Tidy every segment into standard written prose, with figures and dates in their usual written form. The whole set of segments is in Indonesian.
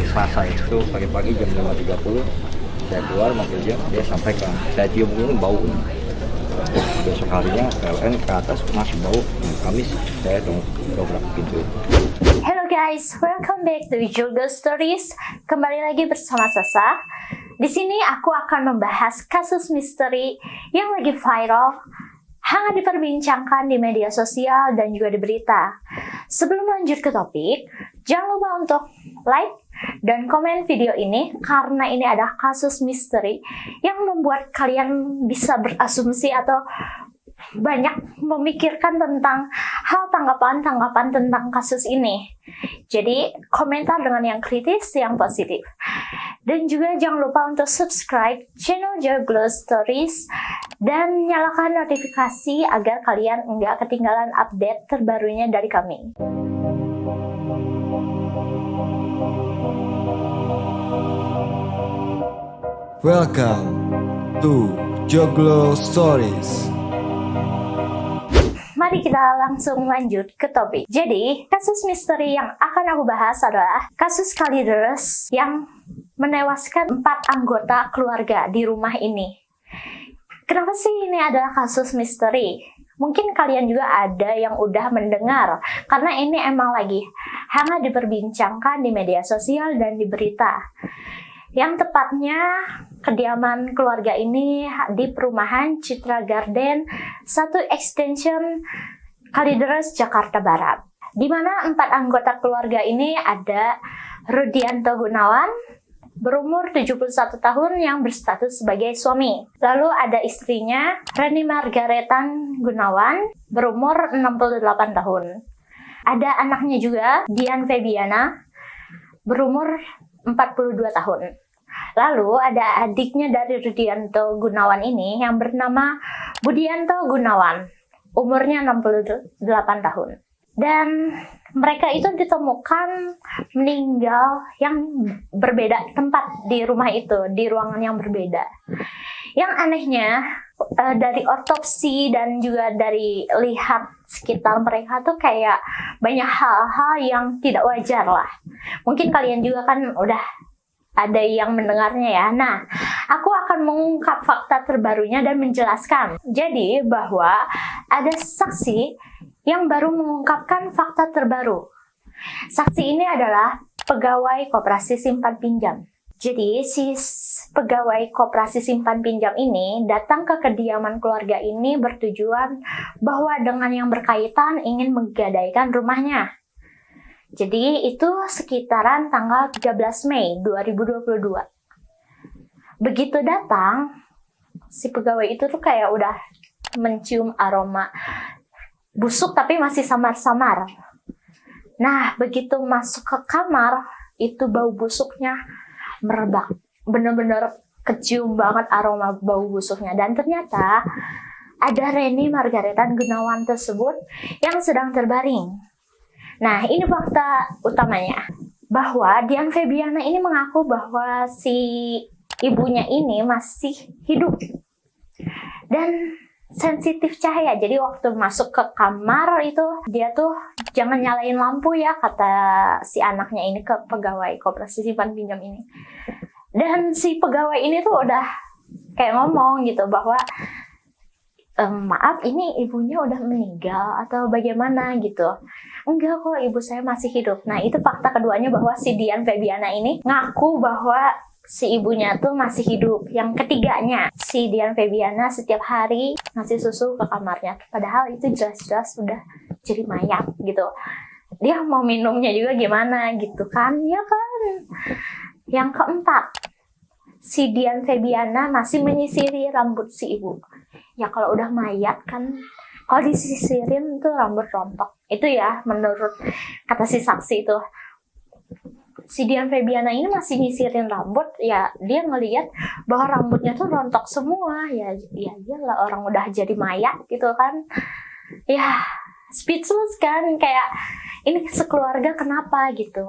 hari Selasa itu pagi-pagi jam 5.30 saya keluar mobilnya, dia sampaikan saya cium dulu bau. Besok harinya PLN ke atas masih bau. Kamis saya dobrak pintu. Hello guys, welcome back to Jogo Stories. Kembali lagi bersama Sasa. Di sini aku akan membahas kasus misteri yang lagi viral, hangat diperbincangkan di media sosial dan juga di berita. Sebelum lanjut ke topik, jangan lupa untuk like dan komen video ini karena ini adalah kasus misteri yang membuat kalian bisa berasumsi atau banyak memikirkan tentang hal tanggapan-tanggapan tentang kasus ini. Jadi, komentar dengan yang kritis, yang positif. Dan juga jangan lupa untuk subscribe channel Jogo Stories dan nyalakan notifikasi agar kalian nggak ketinggalan update terbarunya dari kami. Welcome to Jogo Stories. Mari kita langsung lanjut ke topik. Jadi, kasus misteri yang akan aku bahas adalah kasus Kalideres yang menewaskan 4 anggota keluarga di rumah ini. Kenapa sih ini adalah kasus misteri? Mungkin kalian juga ada yang udah mendengar, karena ini emang lagi hangat diperbincangkan di media sosial dan di berita. Yang tepatnya kediaman keluarga ini di perumahan Citra Garden 1 Extension Kalideres, Jakarta Barat. Di mana 4 anggota keluarga ini ada Rudianto Gunawan, berumur 71 tahun yang berstatus sebagai suami. Lalu ada istrinya Reni Margaretan Gunawan, berumur 68 tahun. Ada anaknya juga Dian Febiana, berumur 42 tahun. Lalu ada adiknya dari Rudianto Gunawan ini yang bernama Budianto Gunawan, umurnya 68 tahun. Dan mereka itu ditemukan meninggal yang berbeda tempat di rumah itu, di ruangan yang berbeda. Yang anehnya, dari otopsi dan juga dari lihat sekitar mereka tuh kayak banyak hal-hal yang tidak wajar lah. Mungkin kalian juga kan udah ada yang mendengarnya ya. Nah, aku akan mengungkap fakta terbarunya dan menjelaskan. Jadi, bahwa ada saksi yang baru mengungkapkan fakta terbaru. Saksi ini adalah pegawai koperasi simpan pinjam. Jadi, si pegawai koperasi simpan pinjam ini datang ke kediaman keluarga ini bertujuan bahwa dengan yang berkaitan ingin menggadaikan rumahnya. Jadi itu sekitaran tanggal 13 Mei 2022. Begitu datang, si pegawai itu tuh kayak udah mencium aroma busuk tapi masih samar-samar. Nah, begitu masuk ke kamar, itu bau busuknya merebak. Bener-bener kecium banget aroma bau busuknya. Dan ternyata ada Reni Margaretan Gunawan tersebut yang sedang terbaring. Nah, ini fakta utamanya, bahwa Dian Febiana ini mengaku bahwa si ibunya ini masih hidup dan sensitif cahaya. Jadi waktu masuk ke kamar itu, dia tuh jangan nyalain lampu ya, kata si anaknya ini ke pegawai koperasi simpan pinjam ini. Dan si pegawai ini tuh udah kayak ngomong gitu bahwa maaf, ini ibunya udah meninggal atau bagaimana gitu. Enggak kok, ibu saya masih hidup. Nah, itu fakta keduanya, bahwa si Dian Febiana ini ngaku bahwa si ibunya tuh masih hidup. Yang ketiganya, si Dian Febiana setiap hari ngasih susu ke kamarnya. Padahal itu jelas-jelas udah jadi mayat gitu. Dia mau minumnya juga gimana gitu kan, ya kan. Yang keempat, si Dian Febiana masih menyisiri rambut si ibu. Ya kalau udah mayat kan, kalau disisirin tuh rambut rontok. Itu ya menurut kata si saksi itu. Si Dian Febiana ini masih nyisirin rambut, ya dia ngelihat bahwa rambutnya tuh rontok semua. Ya iyalah, orang udah jadi mayat gitu kan. Ya speechless kan, kayak ini sekeluarga kenapa gitu.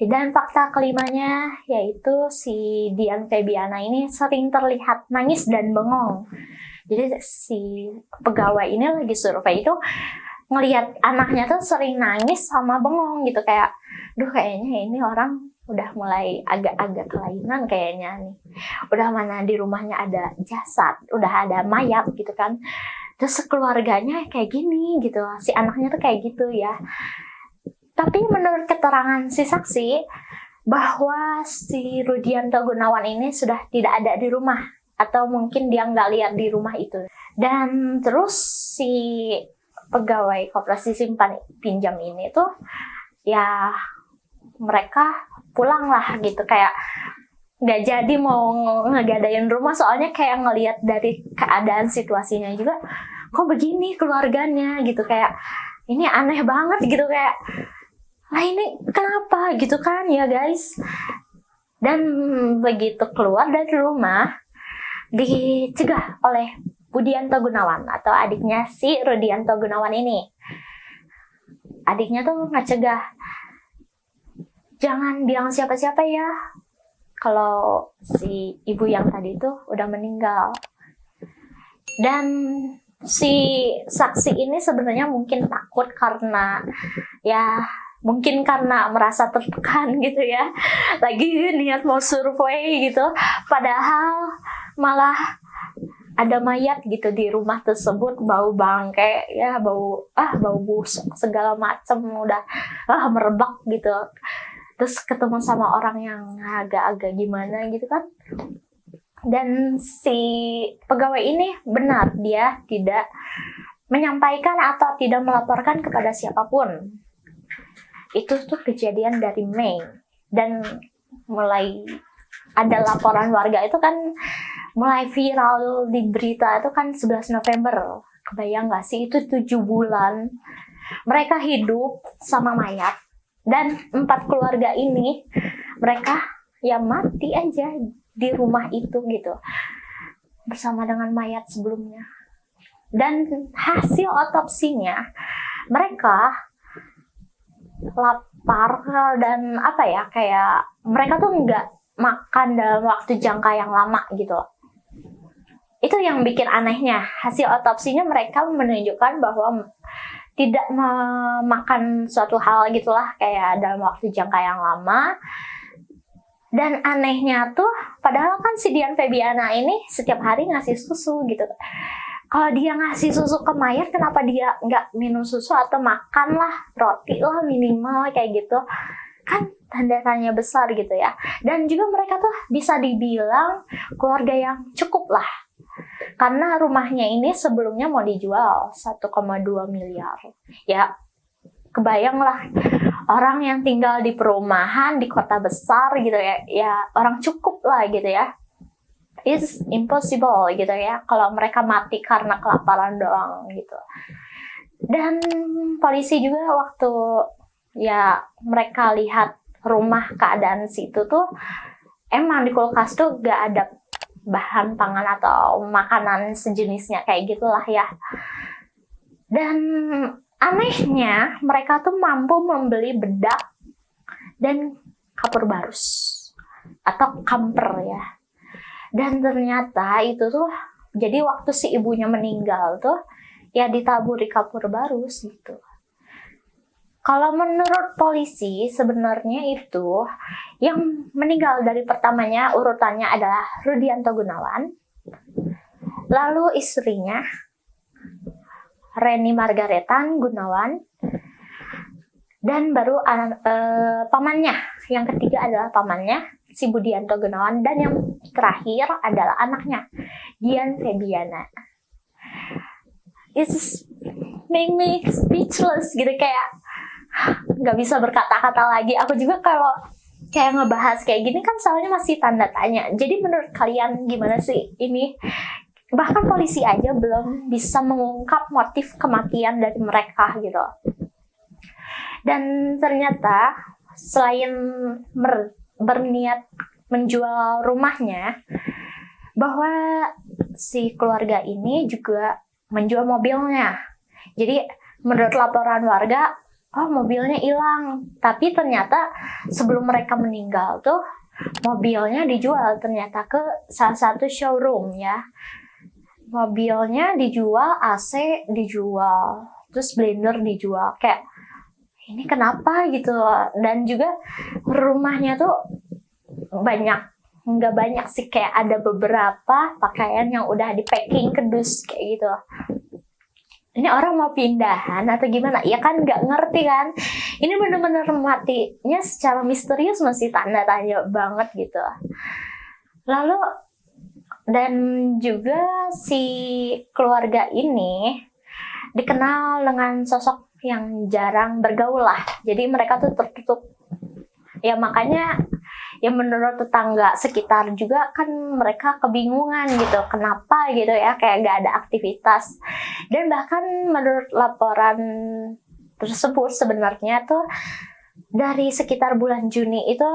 Dan fakta kelimanya yaitu si Dian Febiana ini sering terlihat nangis dan bengong. Jadi si pegawai ini lagi survei itu ngelihat anaknya tuh sering nangis sama bengong gitu, kayak duh kayaknya ini orang udah mulai agak-agak kelainan kayaknya nih. Udah mana di rumahnya ada jasad, udah ada mayat gitu kan. Terus keluarganya kayak gini gitu, si anaknya tuh kayak gitu ya. Tapi menurut keterangan si saksi, bahwa si Rudianto Gunawan ini sudah tidak ada di rumah, atau mungkin dia nggak lihat di rumah itu. Dan terus si pegawai koperasi simpan pinjam ini tuh ya mereka pulang lah gitu, kayak nggak jadi mau ngegadain rumah, soalnya kayak ngelihat dari keadaan situasinya juga kok begini keluarganya gitu, kayak ini aneh banget gitu, kayak lah ini kenapa gitu kan ya guys. Dan begitu keluar dari rumah dicegah oleh Budianto Gunawan atau adiknya si Rudianto Gunawan ini. Adiknya tuh ngecegah, jangan bilang siapa-siapa ya kalau si ibu yang tadi itu udah meninggal. Dan si saksi ini sebenarnya mungkin takut karena ya mungkin karena merasa tertekan gitu ya, lagi niat mau survei gitu, padahal malah ada mayat gitu di rumah tersebut, bau bangke ya, bau busuk segala macam, udah merebak gitu. Terus ketemu sama orang yang agak-agak gimana gitu kan. Dan si pegawai ini benar, dia tidak menyampaikan atau tidak melaporkan kepada siapapun. Itu tuh kejadian dari Mei, dan mulai ada laporan warga itu kan mulai viral di berita itu kan 11 November. Kebayang gak sih itu 7 bulan mereka hidup sama mayat, dan 4 keluarga ini mereka ya mati aja di rumah itu gitu bersama dengan mayat sebelumnya. Dan hasil otopsinya mereka lapar dan kayak mereka tuh nggak makan dalam waktu jangka yang lama gitu loh. Itu yang bikin anehnya, hasil otopsinya mereka menunjukkan bahwa tidak memakan suatu hal gitulah kayak dalam waktu jangka yang lama. Dan anehnya tuh padahal kan si Dian Febiana ini setiap hari ngasih susu gitu. Kalau dia ngasih susu ke mayat, kenapa dia nggak minum susu atau makan lah roti lah minimal kayak gitu? Kan tanda tanya besar gitu ya. Dan juga mereka tuh bisa dibilang keluarga yang cukup lah. Karena rumahnya ini sebelumnya mau dijual 1,2 miliar. Ya kebayang lah, orang yang tinggal di perumahan di kota besar gitu ya orang cukup lah gitu ya. It's impossible gitu ya kalau mereka mati karena kelaparan doang gitu. Dan polisi juga waktu ya mereka lihat rumah keadaan situ tuh emang di kulkas tuh gak ada bahan pangan atau makanan sejenisnya kayak gitulah ya. Dan anehnya mereka tuh mampu membeli bedak dan kapur barus atau kamper ya. Dan ternyata itu tuh jadi waktu si ibunya meninggal tuh ya ditabur di kapur barus gitu. Kalau menurut polisi sebenarnya itu yang meninggal dari pertamanya urutannya adalah Rudianto Gunawan, lalu istrinya Reni Margaretan Gunawan, dan baru pamannya. Yang ketiga adalah pamannya si Budianto Gunawan, dan yang terakhir adalah anaknya Dian Febiana. It's make me speechless gitu, kayak nggak bisa berkata-kata lagi. Aku juga kalau kayak ngebahas kayak gini kan soalnya masih tanda tanya. Jadi menurut kalian gimana sih ini? Bahkan polisi aja belum bisa mengungkap motif kematian dari mereka gitu. Dan ternyata selain berniat menjual rumahnya, bahwa si keluarga ini juga menjual mobilnya. Jadi menurut laporan warga, mobilnya hilang. Tapi ternyata sebelum mereka meninggal tuh mobilnya dijual ternyata ke salah satu showroom ya. Mobilnya dijual, AC dijual, terus blender dijual. Kayak ini kenapa gitu. Dan juga rumahnya tuh nggak banyak sih, kayak ada beberapa pakaian yang udah di packing ke dus kayak gitu. Ini orang mau pindahan atau gimana? Ya kan nggak ngerti kan. Ini bener-bener matinya secara misterius, masih tanda tanya banget gitu. Lalu dan juga si keluarga ini dikenal dengan sosok yang jarang bergaul lah. Jadi mereka tuh tertutup. Ya makanya ya menurut tetangga sekitar juga kan mereka kebingungan gitu, kenapa gitu ya, kayak gak ada aktivitas. Dan bahkan menurut laporan tersebut sebenarnya tuh dari sekitar bulan Juni itu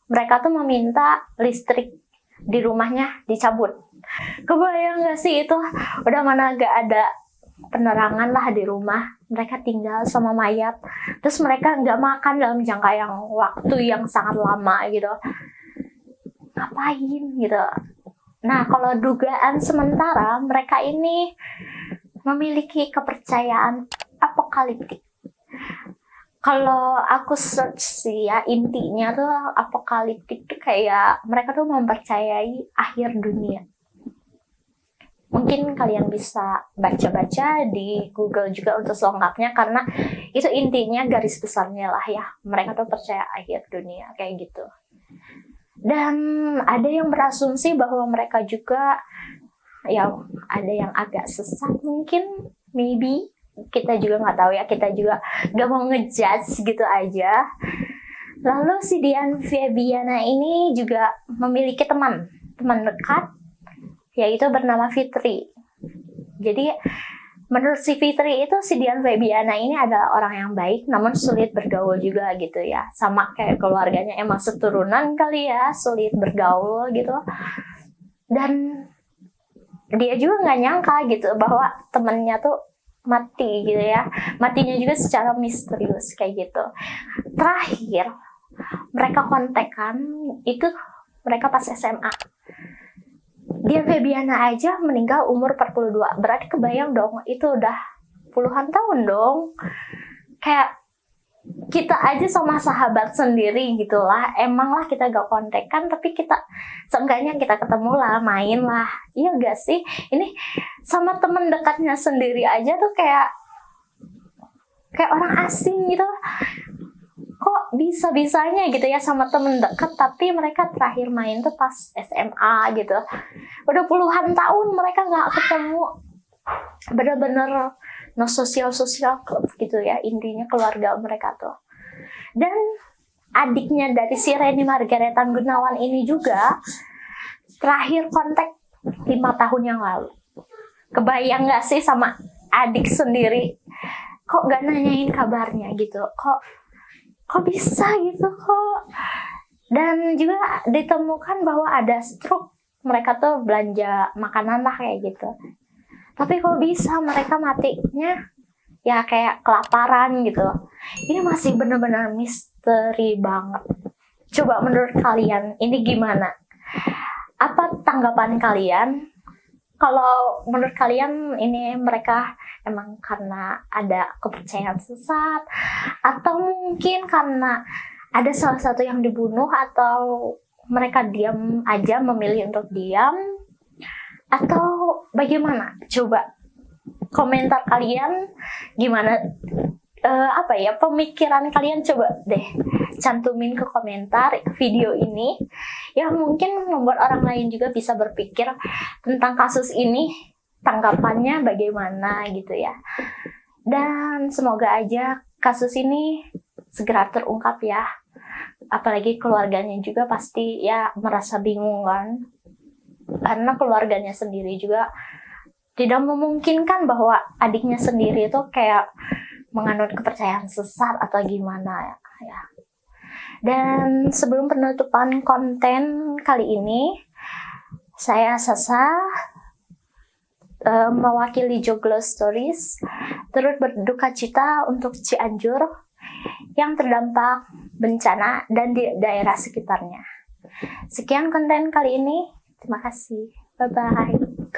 mereka tuh meminta listrik di rumahnya dicabut. Kebayang gak sih itu, udah mana gak ada penerangan lah di rumah, mereka tinggal sama mayat, terus mereka nggak makan dalam jangka yang waktu yang sangat lama gitu. Ngapain gitu? Nah, kalau dugaan sementara, mereka ini memiliki kepercayaan apokaliptik. Kalau aku search sih ya, intinya tuh apokaliptik tuh kayak mereka tuh mempercayai akhir dunia. Mungkin kalian bisa baca-baca di Google juga untuk selengkapnya, karena itu intinya garis besarnya lah ya. Mereka tuh percaya akhir dunia kayak gitu. Dan ada yang berasumsi bahwa mereka juga ya ada yang agak sesat mungkin, maybe. Kita juga nggak tahu ya, kita juga nggak mau ngejudge gitu aja. Lalu si Dian Febiana ini juga memiliki teman dekat, yaitu bernama Fitri. Jadi menurut si Fitri itu si Dian Febiana ini adalah orang yang baik, namun sulit bergaul juga gitu ya. Sama kayak keluarganya, emang seturunan kali ya, sulit bergaul gitu. Dan dia juga nggak nyangka gitu bahwa temennya tuh mati gitu ya. Matinya juga secara misterius kayak gitu. Terakhir mereka kontekan itu mereka pas SMA. Dian Febiana aja meninggal umur 42. Berarti kebayang dong, itu udah puluhan tahun dong. Kayak kita aja sama sahabat sendiri gitulah. Emang lah kita gak kontekan, tapi kita seenggaknya kita ketemu lah, main lah. Iya gak sih? Ini sama temen dekatnya sendiri aja tuh kayak orang asing gitu. Kok bisa-bisanya gitu ya sama temen dekat, tapi mereka terakhir main tuh pas SMA gitu. Udah puluhan tahun mereka nggak ketemu. Bener-bener no social club gitu ya, intinya keluarga mereka tuh. Dan adiknya dari si Reni Margareta Gunawan ini juga terakhir kontak 5 tahun yang lalu. Kebayang nggak sih sama adik sendiri? Kok nggak nanyain kabarnya gitu? Kok bisa gitu kok. Dan juga ditemukan bahwa ada stroke, mereka tuh belanja makanan lah kayak gitu. Tapi kok bisa mereka matinya ya kayak kelaparan gitu. Ini masih benar-benar misteri banget. Coba menurut kalian ini gimana? Apa tanggapan kalian? Kalau menurut kalian ini mereka emang karena ada kepercayaan sesat, atau mungkin karena ada salah satu yang dibunuh, atau mereka diam aja, memilih untuk diam, atau bagaimana? Coba komentar kalian gimana, pemikiran kalian, coba deh cantumin ke komentar video ini ya, mungkin membuat orang lain juga bisa berpikir tentang kasus ini, tanggapannya bagaimana gitu ya. Dan semoga aja kasus ini segera terungkap ya, apalagi keluarganya juga pasti ya merasa bingung kan, karena keluarganya sendiri juga tidak memungkinkan bahwa adiknya sendiri itu kayak menganut kepercayaan sesat atau gimana ya. Dan sebelum penutupan konten kali ini, saya Sasa mewakili Joglo Stories turut berduka cita untuk Cianjur yang terdampak bencana dan di daerah sekitarnya. Sekian konten kali ini, terima kasih, bye-bye.